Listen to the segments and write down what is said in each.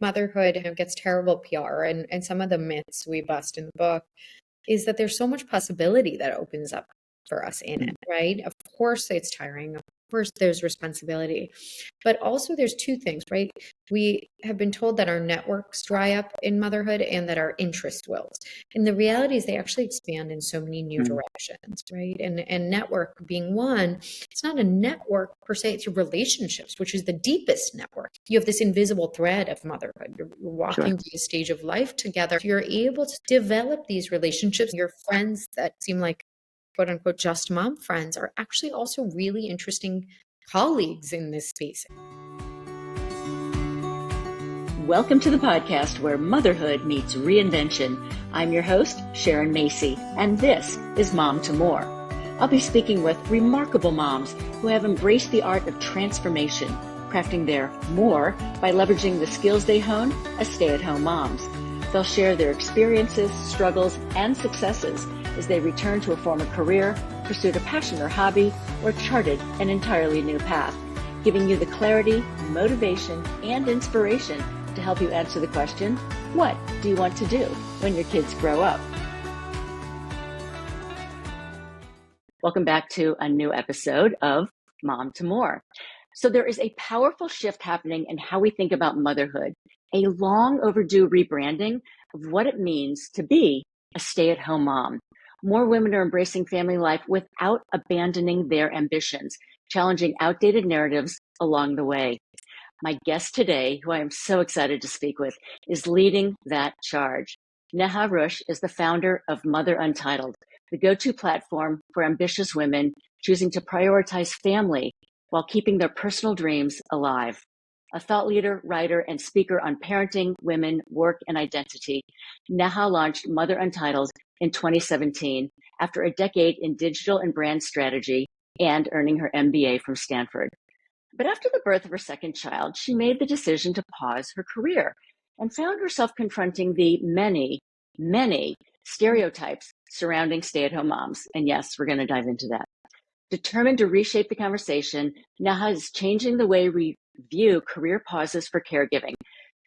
motherhood gets terrible PR, and some of the myths we bust in the book is that there's so much possibility that opens up for us in it, right? Of course, it's tiring. Of course, there's responsibility. But also, there's two things, right? We have been told that our networks dry up in motherhood and that our interest wills. And the reality is, they actually expand in so many new directions, right? And network being one, it's not a network per se, it's your relationships, which is the deepest network. You have this invisible thread of motherhood. You're walking through a stage of life together. You're able to develop these relationships. Your friends that seem like quote unquote just mom friends are actually also really interesting colleagues in this space. Welcome to the podcast where motherhood meets reinvention. I'm your host, Sharon Macey, and this is Mom to More. I'll be speaking with remarkable moms who have embraced the art of transformation, crafting their more by leveraging the skills they hone as stay-at-home moms. They'll share their experiences, struggles, and successes as they return to a former career, pursued a passion or hobby, or charted an entirely new path, giving you the clarity, motivation, and inspiration to help you answer the question, what do you want to do when your kids grow up? Welcome back to a new episode of Mom to More. So there is a powerful shift happening in how we think about motherhood, a long overdue rebranding of what it means to be a stay-at-home mom. More women are embracing family life without abandoning their ambitions, challenging outdated narratives along the way. My guest today, who I am so excited to speak with, is leading that charge. Neha Ruch is the founder of Mother Untitled, the go-to platform for ambitious women choosing to prioritize family while keeping their personal dreams alive. A thought leader, writer, and speaker on parenting, women, work, and identity, Neha launched Mother Untitled in 2017 after a decade in digital and brand strategy and earning her MBA from Stanford. But after the birth of her second child, she made the decision to pause her career and found herself confronting the many, many stereotypes surrounding stay-at-home moms. And yes, we're going to dive into that. Determined to reshape the conversation, Neha is changing the way we view career pauses for caregiving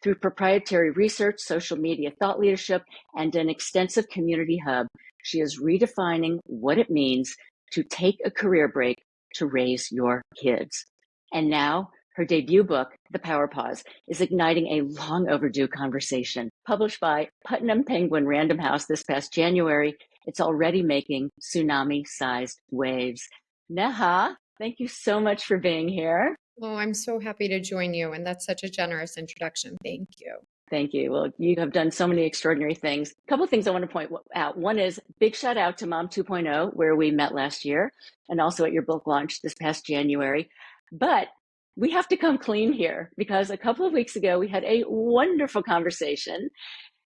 through proprietary research, social media thought leadership, and an extensive community hub. She is redefining what it means to take a career break to raise your kids. And now her debut book, The Power Pause, is igniting a long overdue conversation. Published by Putnam Penguin Random House this past January, it's already making tsunami-sized waves. Neha, thank you so much for being here. Oh, I'm so happy to join you. And that's such a generous introduction. Thank you. Thank you. Well, you have done so many extraordinary things. A couple of things I want to point out. One is big shout out to Mom 2.0, where we met last year, and also at your book launch this past January. But we have to come clean here because a couple of weeks ago, we had a wonderful conversation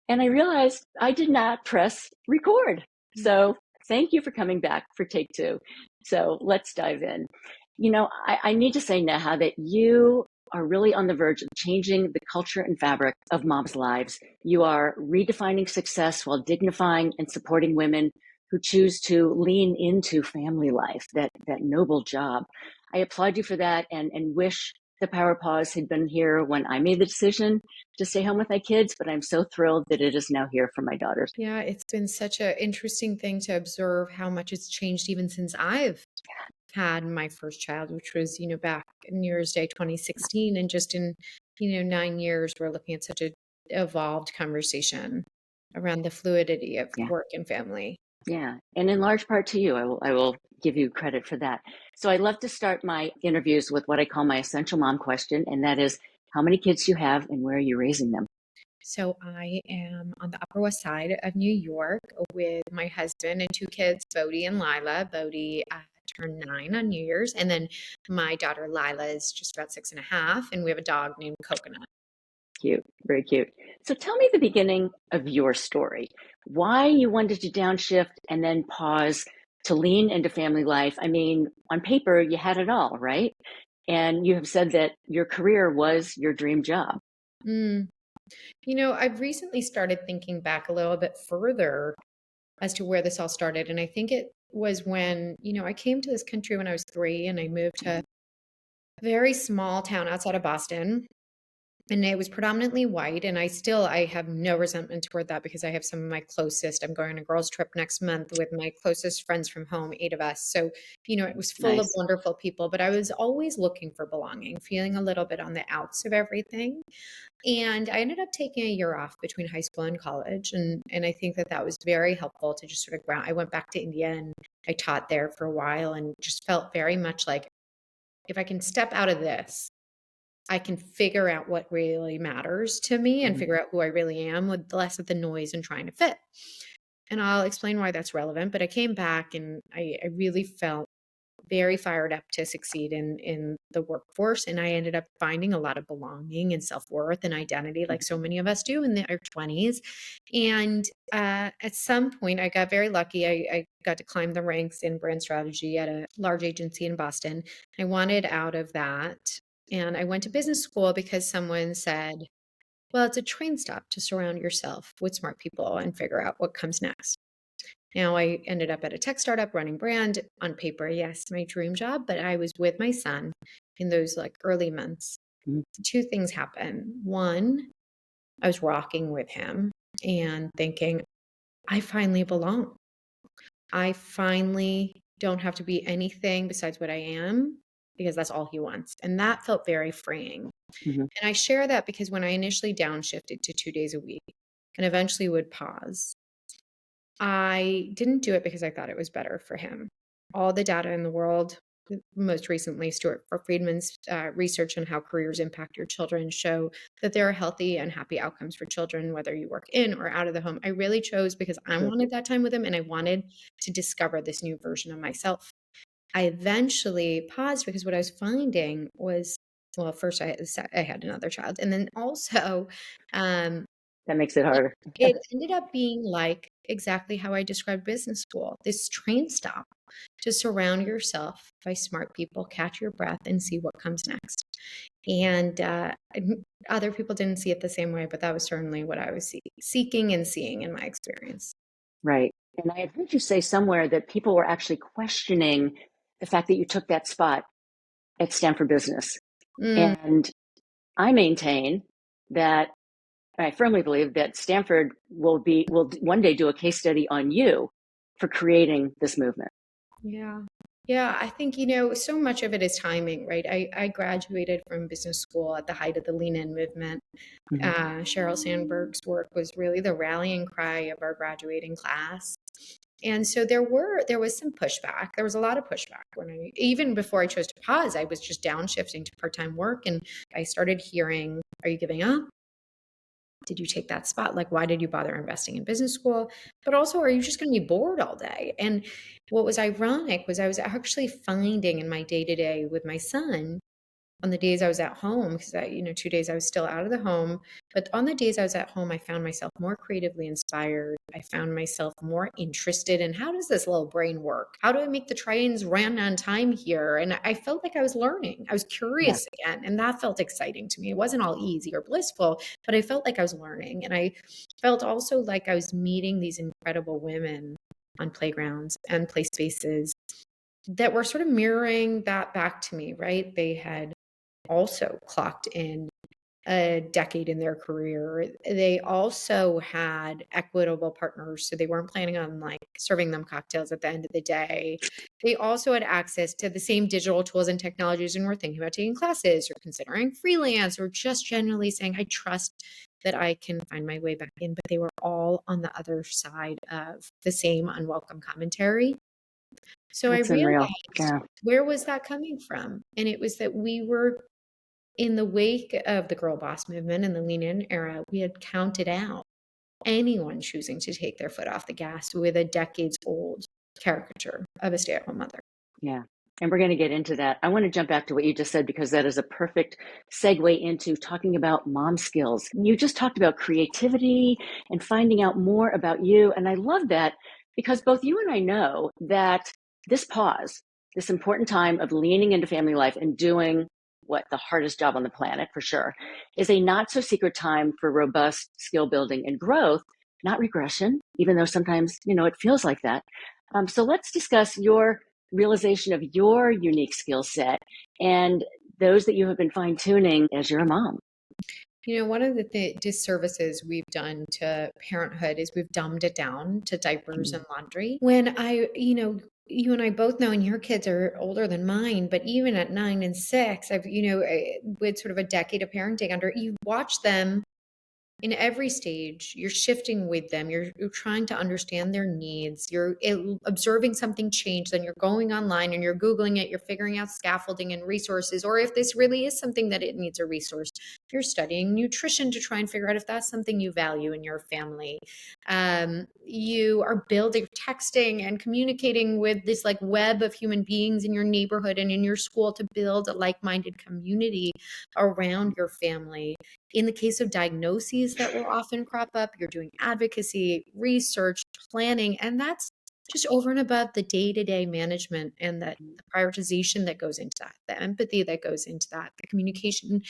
and I realized I did not press record. So thank you for coming back for take two. So let's dive in. You know, I need to say, Neha, that you are really on the verge of changing the culture and fabric of moms' lives. You are redefining success while dignifying and supporting women who choose to lean into family life, that noble job. I applaud you for that and wish the Power Pause had been here when I made the decision to stay home with my kids, but I'm so thrilled that it is now here for my daughters. Yeah, it's been such an interesting thing to observe how much it's changed even since I've had my first child, which was, back New Year's Day 2016. And just in, 9 years, we're looking at such an evolved conversation around the fluidity of work and family. Yeah. And in large part to you, I will give you credit for that. So I love to start my interviews with what I call my essential mom question. And that is, how many kids do you have and where are you raising them? So I am on the Upper West Side of New York with my husband and two kids, Bodhi and Lila. Bodhi turned 9 on New Year's. And then my daughter Lila is just about 6.5. And we have a dog named Coconut. Cute. Very cute. So tell me the beginning of your story. Why you wanted to downshift and then pause to lean into family life. I mean, on paper, you had it all, right? And you have said that your career was your dream job. I've recently started thinking back a little bit further as to where this all started. And I think it was when, I came to this country when I was 3 and I moved to a very small town outside of Boston. And it was predominantly white. And I have no resentment toward that because I have some of my closest, I'm going on a girls trip next month with my closest friends from home, 8 of us. So, it was full of Nice. wonderful people, but I was always looking for belonging, feeling a little bit on the outs of everything. And I ended up taking a year off between high school and college. And I think that was very helpful to just sort of ground. I went back to India and I taught there for a while and just felt very much like if I can step out of this, I can figure out what really matters to me and figure out who I really am with less of the noise and trying to fit. And I'll explain why that's relevant. But I came back and I really felt very fired up to succeed in the workforce. And I ended up finding a lot of belonging and self-worth and identity, like so many of us do in our 20s. And at some point, I got very lucky. I got to climb the ranks in brand strategy at a large agency in Boston. I wanted out of that. And I went to business school because someone said, well, it's a train stop to surround yourself with smart people and figure out what comes next. Now I ended up at a tech startup running brand. On paper, yes, my dream job, but I was with my son in those like early months. Two things happened. One, I was rocking with him and thinking, I finally belong. I finally don't have to be anything besides what I am because that's all he wants. And that felt very freeing. And I share that because when I initially downshifted to 2 days a week and eventually would pause, I didn't do it because I thought it was better for him. All the data in the world, most recently, Stuart Friedman's research on how careers impact your children show that there are healthy and happy outcomes for children, whether you work in or out of the home. I really chose because I wanted that time with him and I wanted to discover this new version of myself. I eventually paused because what I was finding was, well, first I had another child. And then also, um, That makes it harder. it ended up being like exactly how I described business school, this train stop to surround yourself by smart people, catch your breath, and see what comes next. And other people didn't see it the same way, but that was certainly what I was seeking and seeing in my experience. Right. And I had heard you say somewhere that people were actually questioning the fact that you took that spot at Stanford Business. And I maintain that I firmly believe that Stanford will one day do a case study on you for creating this movement. Yeah. Yeah, I think, so much of it is timing, right? I graduated from business school at the height of the Lean In movement. Sheryl Sandberg's work was really the rallying cry of our graduating class. And so there was some pushback. There was a lot of pushback even before I chose to pause, I was just downshifting to part-time work. And I started hearing, are you giving up? Did you take that spot? Like, why did you bother investing in business school? But also, are you just going to be bored all day? And what was ironic was I was actually finding in my day-to-day with my son on the days I was at home, because 2 days I was still out of the home, but on the days I was at home, I found myself more creatively inspired. I found myself more interested in how does this little brain work? How do I make the trains run on time here? And I felt like I was learning. I was curious again, and that felt exciting to me. It wasn't all easy or blissful, but I felt like I was learning. And I felt also like I was meeting these incredible women on playgrounds and play spaces that were sort of mirroring that back to me, right? They had also clocked in a decade in their career. They also had equitable partners, so they weren't planning on like serving them cocktails at the end of the day. They also had access to the same digital tools and technologies and were thinking about taking classes or considering freelance or just generally saying, I trust that I can find my way back in. But they were all on the other side of the same unwelcome commentary. So I That's unreal. realized, where was that coming from? And it was that we were in the wake of the girl boss movement and the lean in era, we had counted out anyone choosing to take their foot off the gas with a decades old caricature of a stay-at-home mother. Yeah. And we're going to get into that. I want to jump back to what you just said, because that is a perfect segue into talking about mom skills. You just talked about creativity and finding out more about you. And I love that because both you and I know that this pause, this important time of leaning into family life and doing what the hardest job on the planet for sure, is a not so secret time for robust skill building and growth, not regression, even though sometimes, it feels like that. So let's discuss your realization of your unique skill set and those that you have been fine tuning as you're a mom. One of the disservices we've done to parenthood is we've dumbed it down to diapers and laundry. When you and I both know, and your kids are older than mine, but even at 9 and 6, I've, with sort of a decade of parenting under, you watch them in every stage. You're shifting with them. You're trying to understand their needs. You're observing something change. Then you're going online and you're Googling it. You're figuring out scaffolding and resources. Or if this really is something that it needs a resource, you're studying nutrition to try and figure out if that's something you value in your family. You are building, texting and communicating with this like web of human beings in your neighborhood and in your school to build a like-minded community around your family. In the case of diagnoses that will often crop up, you're doing advocacy, research, planning, and that's just over and above the day-to-day management and the prioritization that goes into that, the empathy that goes into that, the communication.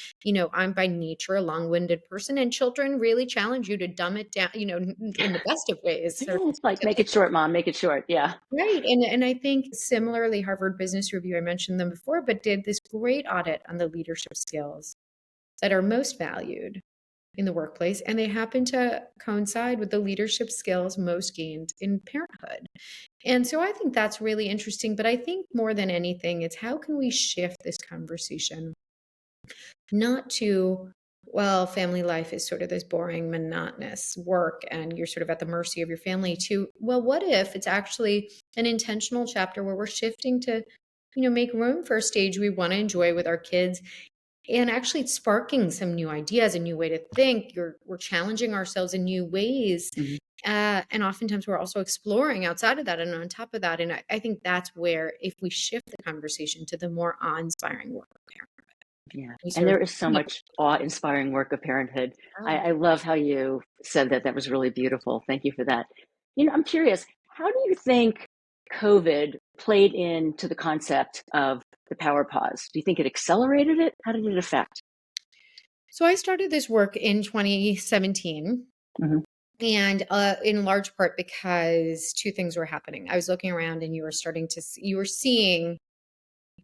I'm by nature a long-winded person, and children really challenge you to dumb it down, in the best of ways. It's like, make it short, Mom, make it short. Yeah. Right. And I think similarly, Harvard Business Review, I mentioned them before, but did this great audit on the leadership skills that are most valued in the workplace, and they happen to coincide with the leadership skills most gained in parenthood. And so I think that's really interesting. But I think more than anything, it's how can we shift this conversation not to, well, family life is sort of this boring, monotonous work, and you're sort of at the mercy of your family, to, well, what if it's actually an intentional chapter where we're shifting to, make room for a stage we want to enjoy with our kids, and actually it's sparking some new ideas, a new way to think. We're challenging ourselves in new ways. And oftentimes we're also exploring outside of that and on top of that. And I think that's where, if we shift the conversation to the more awe-inspiring work of parenthood. Yeah. And there is so much awe-inspiring work of parenthood. I love how you said that. That was really beautiful. Thank you for that. I'm curious, how do you think COVID played into the concept of the power pause? Do you think it accelerated it? How did it affect? So I started this work in 2017. And in large part because two things were happening. I was looking around and you were seeing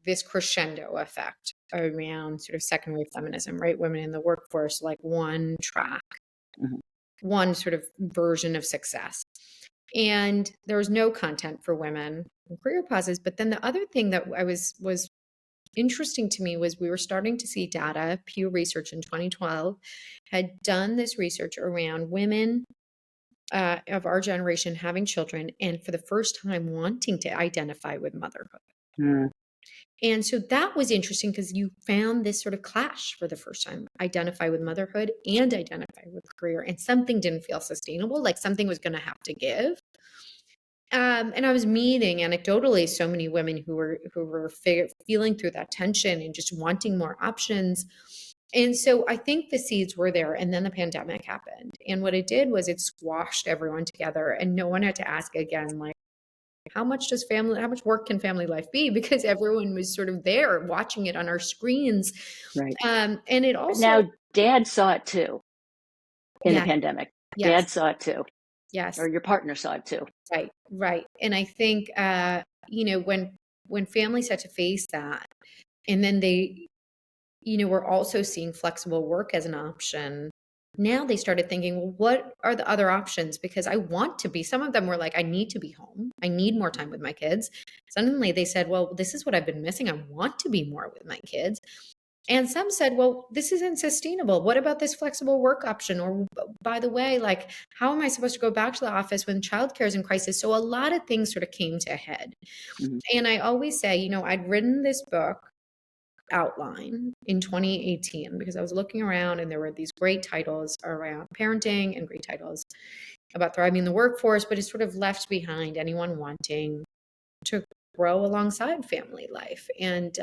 this crescendo effect around sort of second wave feminism, right? Women in the workforce, like one track, one sort of version of success. And there was no content for women in career pauses. But then the other thing that was interesting to me was we were starting to see data. Pew Research in 2012 had done this research around women of our generation having children, and for the first time wanting to identify with motherhood. And so that was interesting because you found this sort of clash for the first time: identify with motherhood and identify with career. And something didn't feel sustainable, like something was going to have to give. And I was meeting anecdotally so many women who were feeling through that tension and just wanting more options. And so I think the seeds were there, and then the pandemic happened. And what it did was it squashed everyone together, and no one had to ask again, like, how much work can family life be? Because everyone was sort of there watching it on our screens. Right. And it also... Now, Dad saw it too in the pandemic. Yes. Dad saw it too. Yes. Or your partner saw it too. Right. And I think, when families had to face that, and then they, we're also seeing flexible work as an option. Now they started thinking, well, what are the other options? Because I want to be, some of them were like, I need to be home. I need more time with my kids. Suddenly they said, well, this is what I've been missing. I want to be more with my kids. And some said, well, this isn't sustainable. What about this flexible work option? Or, by the way, like, how am I supposed to go back to the office when childcare is in crisis? So a lot of things sort of came to a head. And I always say, I'd written this book outline in 2018 because I was looking around and there were these great titles around parenting and great titles about thriving in the workforce, but it sort of left behind anyone wanting to grow alongside family life. And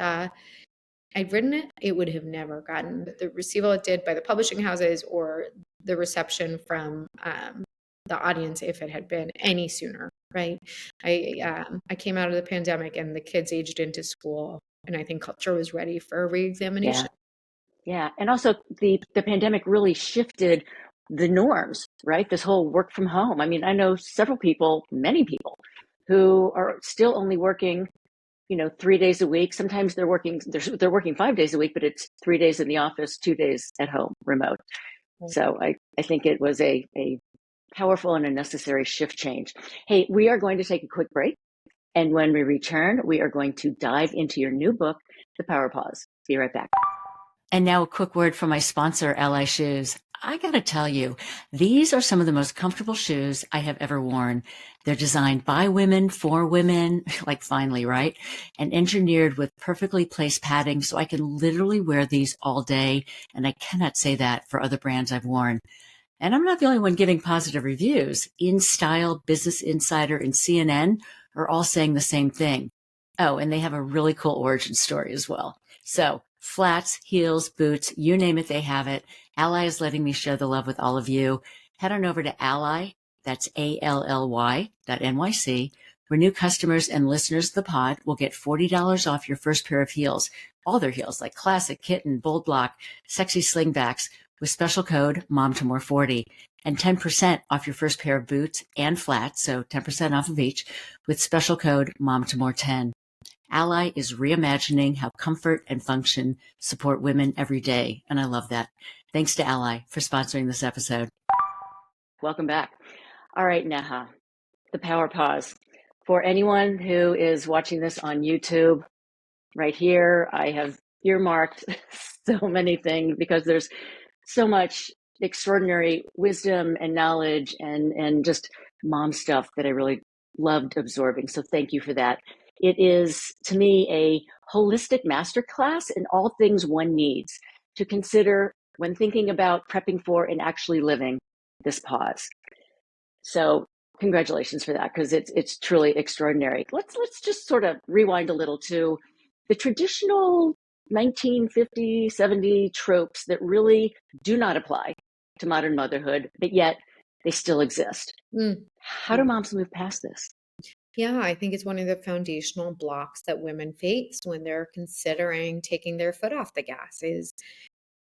I'd written it, it would have never gotten the receival it did by the publishing houses or the reception from the audience if it had been any sooner, right? I came out of the pandemic and the kids aged into school, and I think culture was ready for a reexamination. Yeah. And also the pandemic really shifted the norms, right? This whole work from home. I mean, I know several people, many people, who are still only working, 3 days a week. Sometimes they're working 5 days a week, but it's 3 days in the office, 2 days at home, remote. So I think it was a powerful and a necessary shift change. Hey, we are going to take a quick break. And when we return, we are going to dive into your new book, The Power Pause. Be right back. And now a quick word from my sponsor, Ally Shoes. I gotta tell you, these are some of the most comfortable shoes I have ever worn. They're designed by women, for women, like finally, right? And engineered with perfectly placed padding, so I can literally wear these all day. And I cannot say that for other brands I've worn. And I'm not the only one giving positive reviews. InStyle, Business Insider, and CNN are all saying the same thing. Oh, and they have a really cool origin story as well. So flats, heels, boots, you name it, they have it. Ally is letting me share the love with all of you. Head on over to Ally, that's ALLY.NYC, where new customers and listeners of the pod will get $40 off your first pair of heels. All their heels, like Classic, Kitten, Bold Block, Sexy Slingbacks, with special code MOMTOMORE40, and 10% off your first pair of boots and flats, so 10% off of each, with special code MOMTOMORE10. Ally is reimagining how comfort and function support women every day, and I love that. Thanks to Ally for sponsoring this episode. Welcome back. All right, Neha, the power pause. For anyone who is watching this on YouTube, right here, I have earmarked so many things because there's so much extraordinary wisdom and knowledge and just mom stuff that I really loved absorbing. So thank you for that. It is, to me, a holistic masterclass in all things one needs to consider when thinking about prepping for and actually living this pause. So congratulations for that, because it's truly extraordinary. Let's just sort of rewind a little to the traditional 1950, 70 tropes that really do not apply to modern motherhood, but yet they still exist. How do moms move past this? Yeah, I think it's one of the foundational blocks that women face when they're considering taking their foot off the gas is,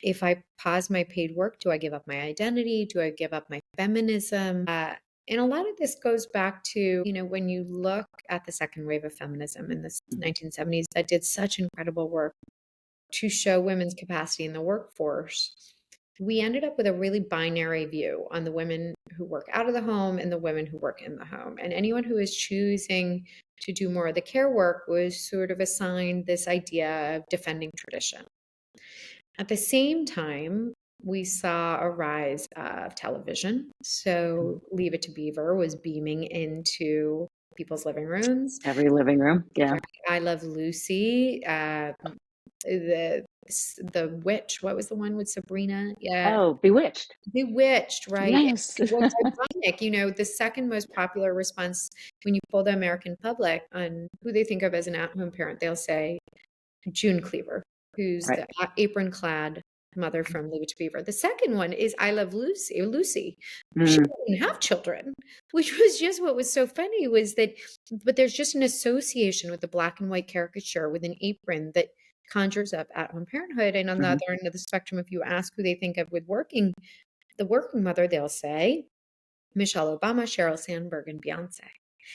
if I pause my paid work, do I give up my identity? Do I give up my feminism? And a lot of this goes back to, when you look at the second wave of feminism in the 1970s, that did such incredible work to show women's capacity in the workforce. We ended up with a really binary view on the women who work out of the home and the women who work in the home. And anyone who is choosing to do more of the care work was sort of assigned this idea of defending tradition. At the same time, we saw a rise of television. So Leave It to Beaver was beaming into people's living rooms. Every living room, yeah. I Love Lucy, the witch. What was the one with Sabrina? Yeah. Oh, Bewitched. Bewitched, right? Yes. And what's ironic, the second most popular response when you poll the American public on who they think of as an at-home parent, they'll say June Cleaver, who's right. the apron-clad mother from Leave It to Beaver. The second one is I Love Lucy. Lucy, she didn't have children, which was just what was so funny was that, but there's just an association with the black and white caricature with an apron that conjures up at-home parenthood. And on the other end of the spectrum, if you ask who they think of with the working mother, they'll say Michelle Obama, Sheryl Sandberg, and Beyonce.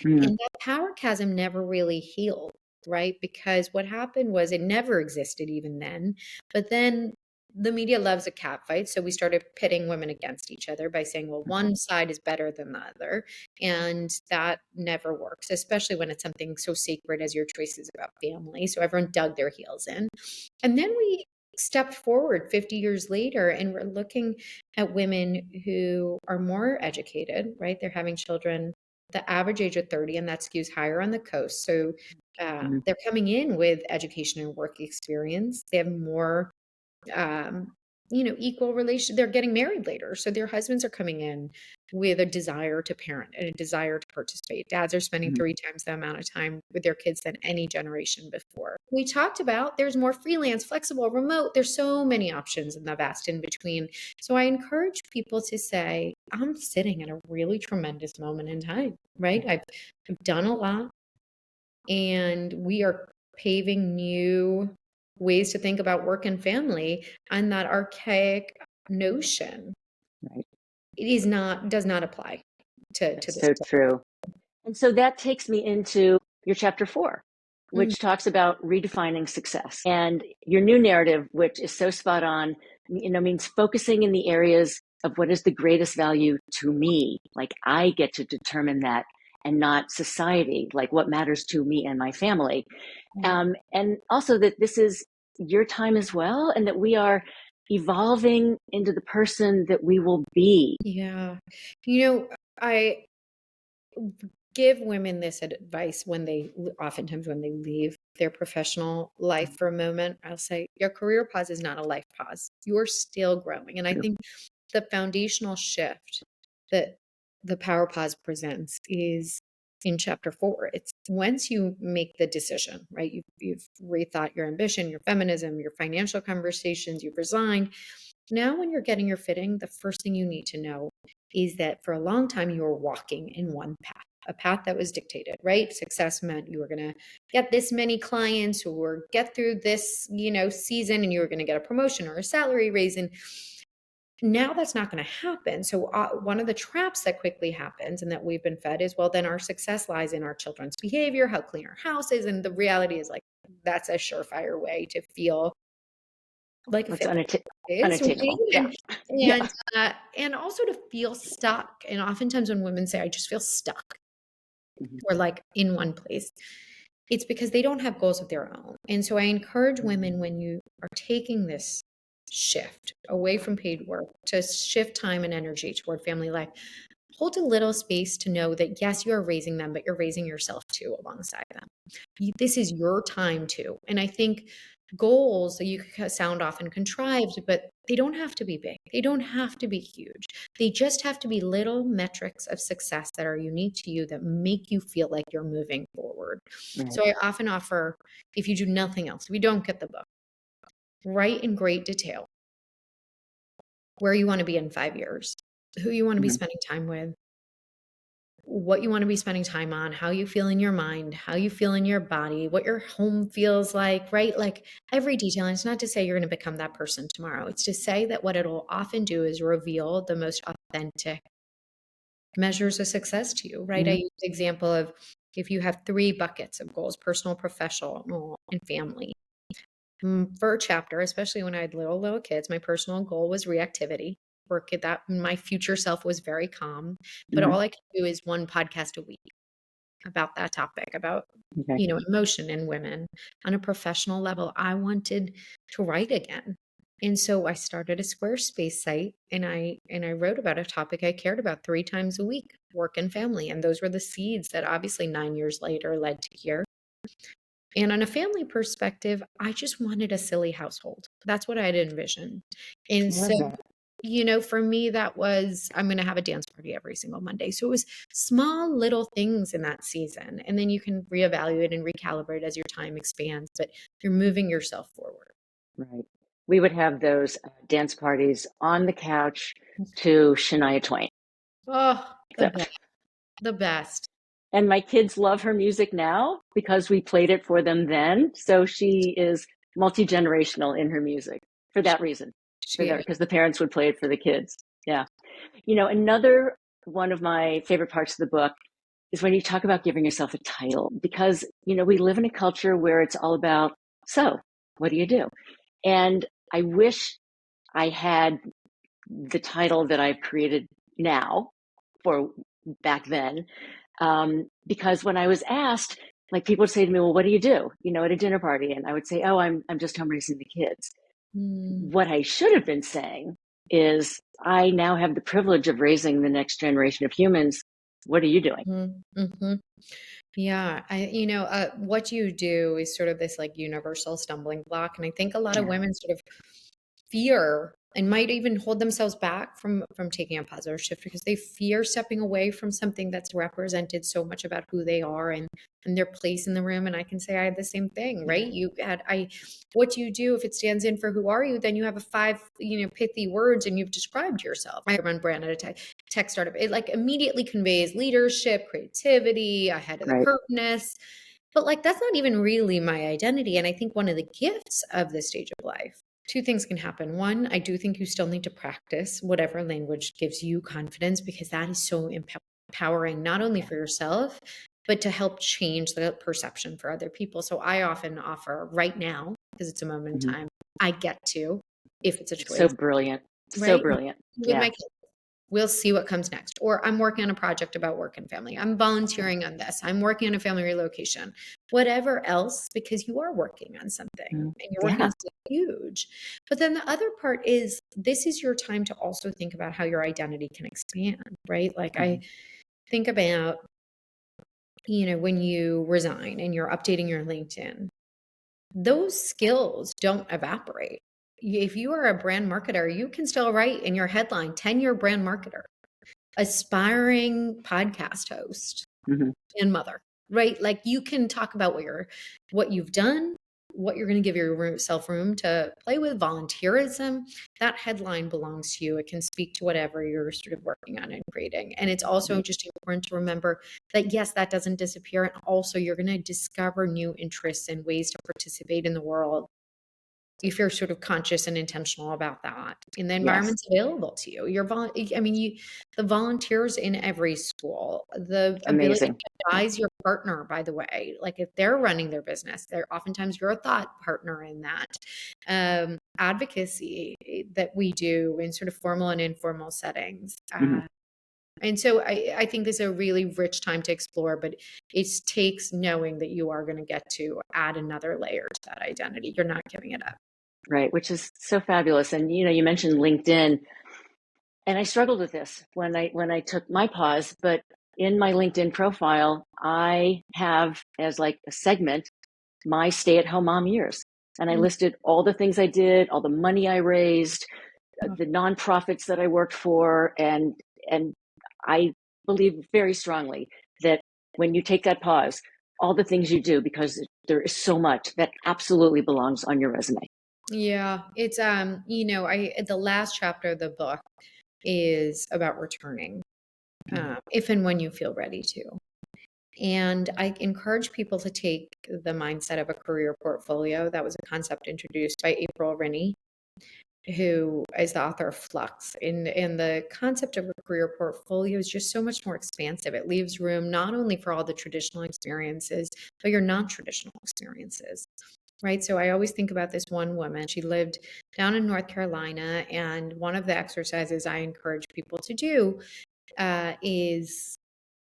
And that power chasm never really healed, right? Because what happened was it never existed even then. But then the media loves a catfight. So we started pitting women against each other by saying, well, one side is better than the other. And that never works, especially when it's something so sacred as your choices about family. So everyone dug their heels in. And then we stepped forward 50 years later and we're looking at women who are more educated, right? They're having children the average age of 30, and that skews higher on the coast. So they're coming in with education and work experience. They have more, equal relation. They're getting married later. So their husbands are coming in with a desire to parent and a desire to participate. Dads are spending 3 times the amount of time with their kids than any generation before. We talked about there's more freelance, flexible, remote. There's so many options in the vast in between. So I encourage people to say, I'm sitting at a really tremendous moment in time, right? I've done a lot and we are paving new ways to think about work and family, and that archaic notion does not apply to this. So true. And so that takes me into your chapter 4, Mm. which talks about redefining success. And your new narrative, which is so spot on, means focusing in the areas of what is the greatest value to me. Like I get to determine that, and not society, like what matters to me and my family. And also that this is your time as well, and that we are evolving into the person that we will be. Yeah. I give women this advice oftentimes when they leave their professional life for a moment. I'll say, your career pause is not a life pause. You're still growing. And I think the foundational shift that the power pause presents is in chapter 4. It's once you make the decision, right? You've rethought your ambition, your feminism, your financial conversations, you've resigned. Now, when you're getting your fitting, the first thing you need to know is that for a long time, you were walking in one path, a path that was dictated, right? Success meant you were going to get this many clients or get through this, season, and you were going to get a promotion or a salary raise. And now that's not going to happen. So one of the traps that quickly happens and that we've been fed is, well, then our success lies in our children's behavior, how clean our house is. And the reality is, like, that's a surefire way to feel like a It's failure is, unattainable. Yeah. right? Yeah. And also to feel stuck. And oftentimes when women say, I just feel stuck, Mhm. or like in one place, it's because they don't have goals of their own. And so I encourage women, when you are taking this shift away from paid work to shift time and energy toward family life, hold a little space to know that, yes, you are raising them, but you're raising yourself too alongside them. This is your time too. And I think goals, you could sound often contrived, but they don't have to be big. They don't have to be huge. They just have to be little metrics of success that are unique to you, that make you feel like you're moving forward. Right. So I often offer, if you do nothing else, if you don't get the book, write in great detail where you want to be in 5 years, who you want to be spending time with, what you want to be spending time on, how you feel in your mind, how you feel in your body, what your home feels like, right? Like every detail. And it's not to say you're going to become that person tomorrow. It's to say that what it'll often do is reveal the most authentic measures of success to you, right? I use the example of, if you have 3 buckets of goals: personal, professional, and family. For a chapter, especially when I had little kids, my personal goal was reactivity. Work at that. My future self was very calm, but all I could do is 1 podcast a week about that topic, about, Okay. emotion in women. On a professional level, I wanted to write again. And so I started a Squarespace site, and I wrote about a topic I cared about 3 times a week: work and family. And those were the seeds that obviously 9 years later led to here. And on a family perspective, I just wanted a silly household. That's what I had envisioned. And I love so, that. for me, that was, I'm going to have a dance party every single Monday. So it was small little things in that season. And then you can reevaluate and recalibrate as your time expands, but you're moving yourself forward. Right. We would have those dance parties on the couch to Shania Twain. Oh, the So, best. The best. and my kids love her music now because we played it for them then. So she is multi-generational in her music for that reason, She is. because the parents would play it for the kids. Yeah. Another one of my favorite parts of the book is when you talk about giving yourself a title, because, we live in a culture where it's all about, so what do you do? And I wish I had the title that I've created now for back then. Because when I was asked, like, people would say to me, well, what do you do, at a dinner party? And I would say, oh, I'm just home raising the kids. What I should have been saying is, I now have the privilege of raising the next generation of humans. What are you doing? Mm-hmm. Yeah, what you do is sort of this like universal stumbling block. And I think a lot of women sort of fear and might even hold themselves back from taking a positive shift because they fear stepping away from something that's represented so much about who they are and their place in the room. And I can say I had the same thing, right? What you do, if it stands in for who are you, then you have a 5, pithy words and you've described yourself. I run brand at a tech startup. It like immediately conveys leadership, creativity, ahead of the curveness. But like, that's not even really my identity. And I think one of the gifts of this stage of life, 2 things can happen. One, I do think you still need to practice whatever language gives you confidence, because that is so empowering, not only for yourself, but to help change the perception for other people. So I often offer right now, because it's a moment in time, I get to, if it's a So choice, brilliant. So right? brilliant. With Yeah. my kids. We'll see what comes next. Or I'm working on a project about work and family. I'm volunteering on this. I'm working on a family relocation. Whatever else, because you are working on something and you're working Yeah. on something huge. But then the other part is this is your time to also think about how your identity can expand, right? Like I think about, when you resign and you're updating your LinkedIn, those skills don't evaporate. If you are a brand marketer, you can still write in your headline 10-year brand marketer, aspiring podcast host, and mother, right? Like you can talk about what you've done, what you're going to give yourself room to play with, volunteerism. That headline belongs to you. It can speak to whatever you're sort of working on and creating. And it's also just important to remember that yes, that doesn't disappear. And also you're going to discover new interests and ways to participate in the world if you're sort of conscious and intentional about that, and the environment's available to you. The volunteers in every school, the ability to Amazing. advise your partner, by the way, like if they're running their business, they're oftentimes you're a thought partner in that. Advocacy that we do in sort of formal and informal settings. And so I think this is a really rich time to explore, but it takes knowing that you are going to get to add another layer to that identity. You're not giving it up. Right, which is so fabulous. And you mentioned LinkedIn, and I struggled with this when I took my pause, but in my LinkedIn profile, I have as like a segment my stay-at-home mom years. And I listed all the things I did, all the money I raised, the nonprofits that I worked for, and I believe very strongly that when you take that pause, all the things you do, because there is so much that absolutely belongs on your resume. Yeah, it's the last chapter of the book is about returning, if and when you feel ready to. And I encourage people to take the mindset of a career portfolio. That was a concept introduced by April Rinne, who is the author of Flux. And the concept of a career portfolio is just so much more expansive. It leaves room not only for all the traditional experiences, but your non-traditional experiences. Right. So I always think about this one woman. She lived down in North Carolina. And one of the exercises I encourage people to do is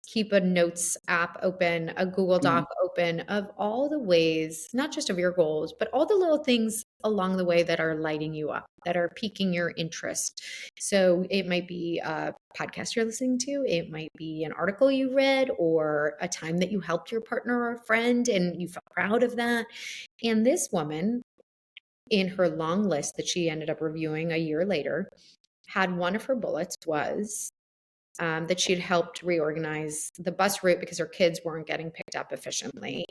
keep a notes app open, a Google Doc open of all the ways, not just of your goals, but all the little things along the way that are lighting you up, that are piquing your interest. So it might be a podcast you're listening to, it might be an article you read, or a time that you helped your partner or a friend and you felt proud of that. And this woman, in her long list that she ended up reviewing a year later, had one of her bullets was that she'd helped reorganize the bus route because her kids weren't getting picked up efficiently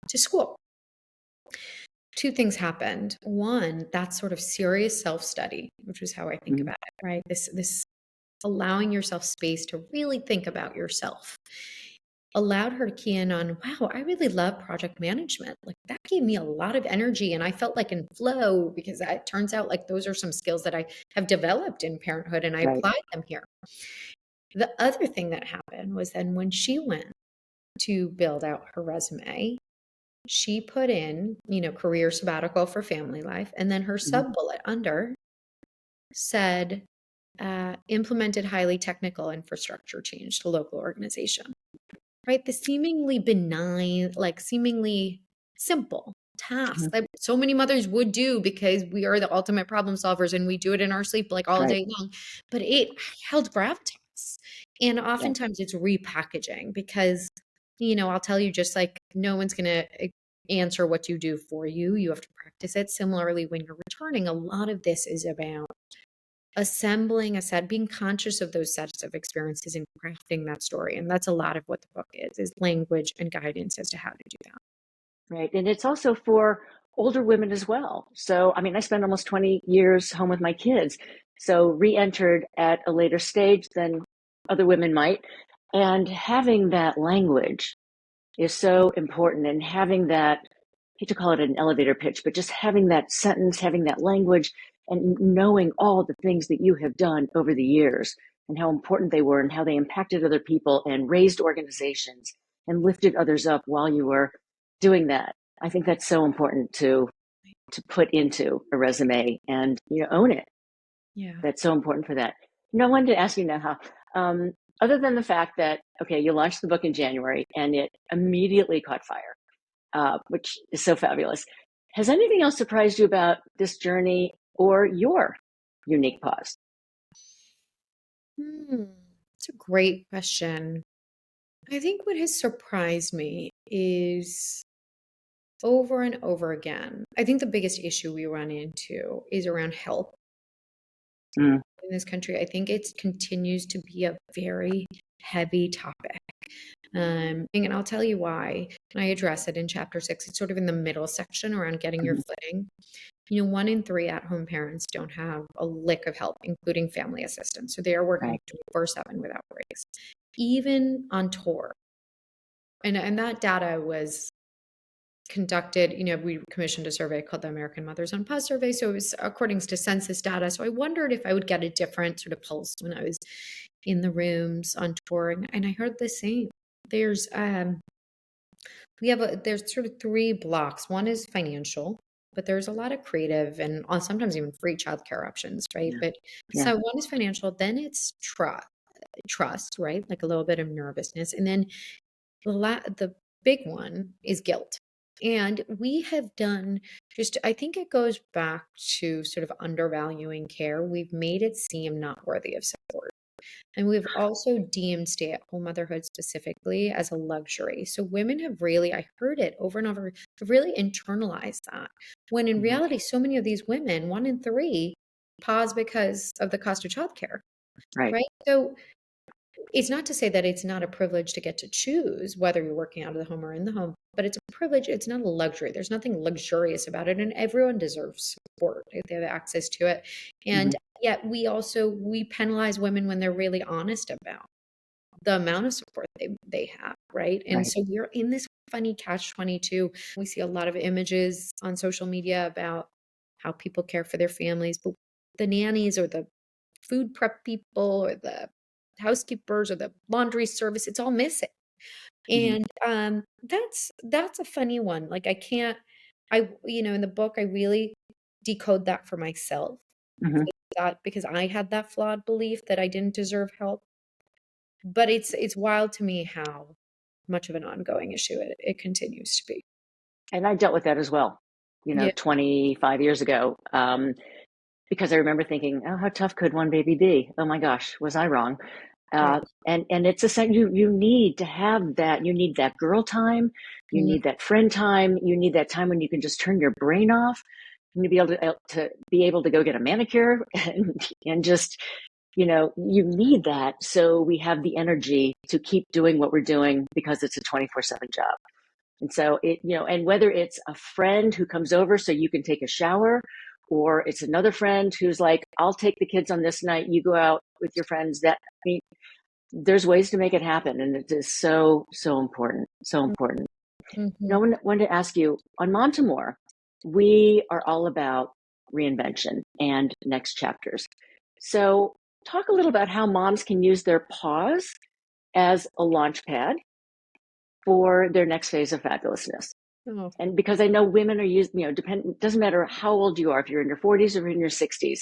to school. Two things happened. One, that sort of serious self-study, which is how I think about it, right? This allowing yourself space to really think about yourself allowed her to key in on, wow, I really love project management. Like that gave me a lot of energy and I felt like in flow, because it turns out like those are some skills that I have developed in parenthood and I applied them here. The other thing that happened was then when she went to build out her resume, she put in, career sabbatical for family life. And then her sub bullet under said, implemented highly technical infrastructure change to local organization, right? The seemingly benign, like seemingly simple tasks that so many mothers would do because we are the ultimate problem solvers and we do it in our sleep like all day long, but it held gravitas. And oftentimes it's repackaging because, I'll tell you, just like no one's going to answer what you do for you. You have to practice it. Similarly, when you're returning, a lot of this is about assembling a set, being conscious of those sets of experiences and crafting that story. And that's a lot of what the book is language and guidance as to how to do that. Right. And it's also for older women as well. So, I spent almost 20 years home with my kids. So re-entered at a later stage than other women might. And having that language is so important, and having that, I hate to call it an elevator pitch, but just having that sentence, having that language, and knowing all the things that you have done over the years and how important they were and how they impacted other people and raised organizations and lifted others up while you were doing that. I think that's so important to put into a resume and own it. Yeah. That's so important for that. I wanted to ask you now, other than the fact that, okay, you launched the book in January and it immediately caught fire, which is so fabulous. Has anything else surprised you about this journey or your unique pause? It's a great question. I think what has surprised me is over and over again, I think the biggest issue we run into is around health Mm, in this country. I think it continues to be a very heavy topic. And I'll tell you why. And I address it in chapter 6. It's sort of in the middle section around getting your mhm. footing. 1 in 3 at-home parents don't have a lick of help, including family assistance. So they are working Right. 24/7 without breaks, even on tour. And that data was conducted, we commissioned a survey called the American Mothers on Pause survey. So it was according to census data. So I wondered if I would get a different sort of pulse when I was in the rooms on tour. And I heard the same. There's there's sort of 3 blocks. One is financial, but there's a lot of creative and sometimes even free childcare options, right? Yeah. But Yeah. so one is financial, then it's trust, right? Like a little bit of nervousness. And then the big one is guilt. And we have done I think it goes back to sort of undervaluing care. We've made it seem not worthy of support. And we've also deemed stay at home motherhood specifically as a luxury. So women have really, I heard it over and over, have really internalized that. When in Mhm. reality, so many of these women, 1 in 3, pause because of the cost of childcare, Right. right? So it's not to say that it's not a privilege to get to choose whether you're working out of the home or in the home, but it's a privilege. It's not a luxury. There's nothing luxurious about it, and everyone deserves support if they have access to it. And Mhm. yet we penalize women when they're really honest about the amount of support they have, right? And Right. so we're in this funny catch-22. We see a lot of images on social media about how people care for their families, but the nannies or the food prep people or the housekeepers or the laundry service, it's all missing. Mhm. And that's a funny one. Like I can't I in the book I really decode that for myself. Mhm. That because I had that flawed belief that I didn't deserve help. But it's wild to me how much of an ongoing issue it continues to be. And I dealt with that as well, Yeah, 25 years ago. Because I remember thinking, oh, how tough could one baby be? Oh my gosh, was I wrong? yeah. And it's a second, you need to have that. You need that girl time. You Mm, need that friend time. You need that time when you can just turn your brain off. You need to be able to go get a manicure and just, you need that. So we have the energy to keep doing what we're doing because it's a 24/7 job. And so and whether it's a friend who comes over so you can take a shower, or it's another friend who's like, I'll take the kids on this night, you go out with your friends. There's ways to make it happen. And it is so, so important. So important. I mhm. wanted to ask you on Mom to More, we are all about reinvention and next chapters. So talk a little about how moms can use their pause as a launch pad for their next phase of fabulousness. Oh, And because I know women are used, doesn't matter how old you are, if you're in your 40s or in your 60s,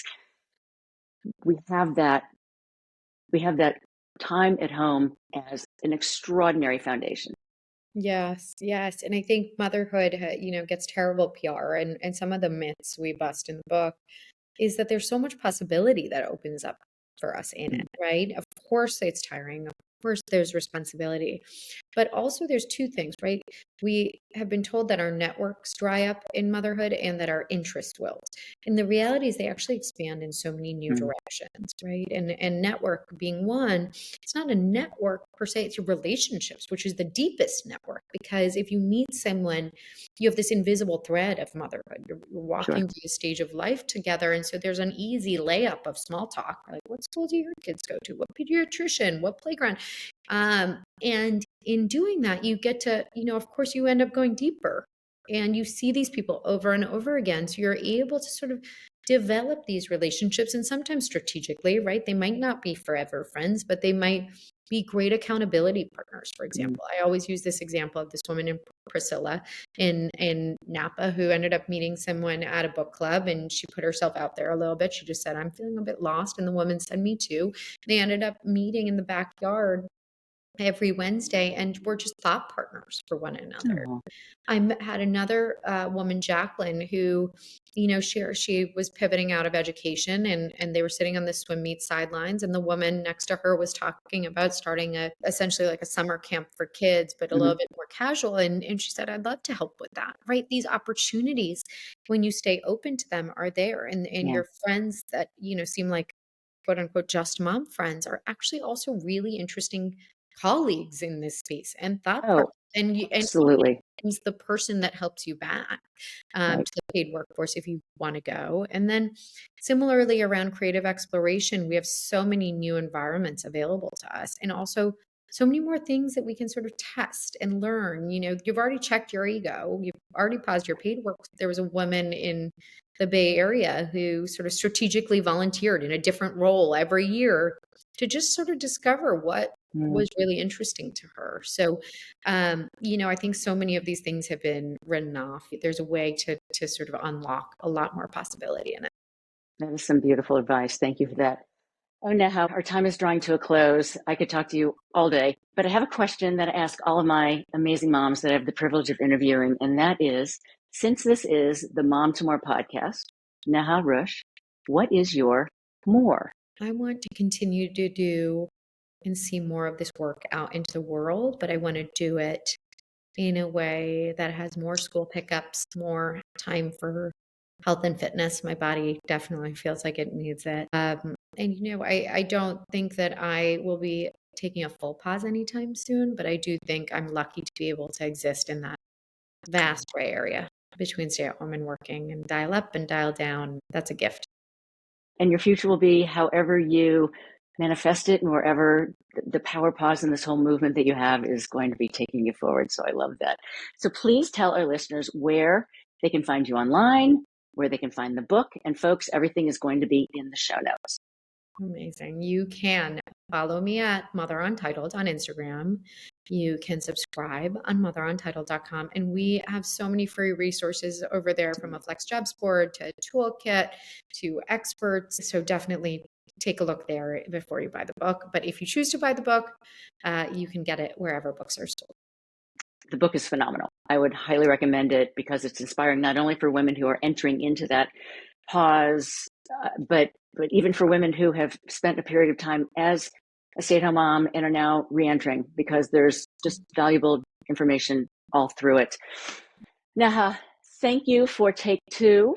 we have that, we have that time at home as an extraordinary foundation. yes, yes. And I think motherhood, gets terrible PR, and some of the myths we bust in the book is that there's so much possibility that opens up for us in it, right? Of course, it's tiring. Of course, there's responsibility. But also, there's 2 things, right? We have been told that our networks dry up in motherhood and that our interest will. And the reality is, they actually expand in so many new Mm, directions, right? And network being one, it's not a network per se, it's your relationships, which is the deepest network. Because if you meet someone, you have this invisible thread of motherhood. You're sure. walking through the stage of life together. And so there's an easy layup of small talk, like what school do your kids go to? What pediatrician? What playground? And in doing that, you get to, of course, you end up going deeper and you see these people over and over again. So you're able to sort of develop these relationships, and sometimes strategically, right? They might not be forever friends, but they might be great accountability partners. For example, I always use this example of this woman in Priscilla in Napa who ended up meeting someone at a book club, and she put herself out there a little bit. She just said, I'm feeling a bit lost. And the woman said, me too. They ended up meeting in the backyard every Wednesday, and we're just thought partners for one another. Oh. I had another woman, Jacqueline, who, she was pivoting out of education, and they were sitting on the swim meet sidelines, and the woman next to her was talking about starting essentially like a summer camp for kids, but a little bit more casual. And she said, I'd love to help with that, right? These opportunities, when you stay open to them, are there. And your friends that, seem like quote unquote just mom friends are actually also really interesting colleagues in this space and thought partners. And Absolutely. is the person that helps you back to the paid workforce if you want to go. And then similarly around creative exploration, we have so many new environments available to us, and also so many more things that we can sort of test and learn. You've already checked your ego, you've already paused your paid work. There was a woman in the Bay Area who sort of strategically volunteered in a different role every year to just sort of discover what was really interesting to her. So, I think so many of these things have been written off. There's a way to sort of unlock a lot more possibility in it. That is some beautiful advice. Thank you for that. Oh, Neha, our time is drawing to a close. I could talk to you all day, but I have a question that I ask all of my amazing moms that I have the privilege of interviewing. And that is, since this is the Mom to More podcast, Neha Ruch, what is your more? I want to continue to do and see more of this work out into the world, but I want to do it in a way that has more school pickups, more time for health and fitness. My body definitely feels like it needs it. I don't think that I will be taking a full pause anytime soon, but I do think I'm lucky to be able to exist in that vast gray area between stay at home and working, and dial up and dial down. That's a gift. And your future will be however you manifest it, and wherever the power pause in this whole movement that you have is going to be taking you forward. So I love that. So please tell our listeners where they can find you online, where they can find the book. And folks, everything is going to be in the show notes. Amazing. You can follow me at Mother Untitled on Instagram. You can subscribe on motheruntitled.com. And we have so many free resources over there, from a flex jobs board to a toolkit to experts. So definitely take a look there before you buy the book. But if you choose to buy the book, you can get it wherever books are sold. The book is phenomenal. I would highly recommend it because it's inspiring not only for women who are entering into that pause, but even for women who have spent a period of time as a stay-at-home mom and are now re-entering, because there's just valuable information all through it. Neha, thank you for take two.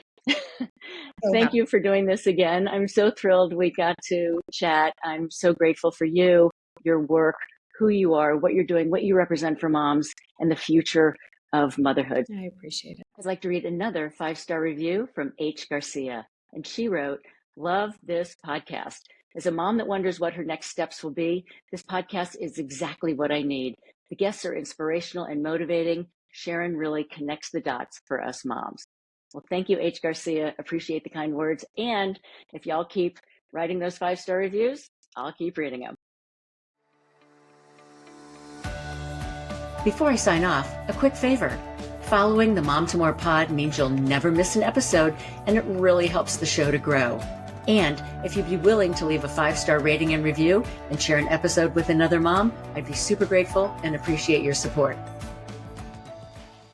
Thank you for doing this again. I'm so thrilled we got to chat. I'm so grateful for you, your work, who you are, what you're doing, what you represent for moms, and the future of motherhood. I appreciate it. I'd like to read another 5-star review from H. Garcia. And she wrote, "Love this podcast. As a mom that wonders what her next steps will be, this podcast is exactly what I need. The guests are inspirational and motivating. Sharon really connects the dots for us moms." Well, thank you, H. Garcia. Appreciate the kind words. And if y'all keep writing those 5-star reviews, I'll keep reading them. Before I sign off, a quick favor. Following the Mom to More pod means you'll never miss an episode, and it really helps the show to grow. And if you'd be willing to leave a 5-star rating and review and share an episode with another mom, I'd be super grateful and appreciate your support.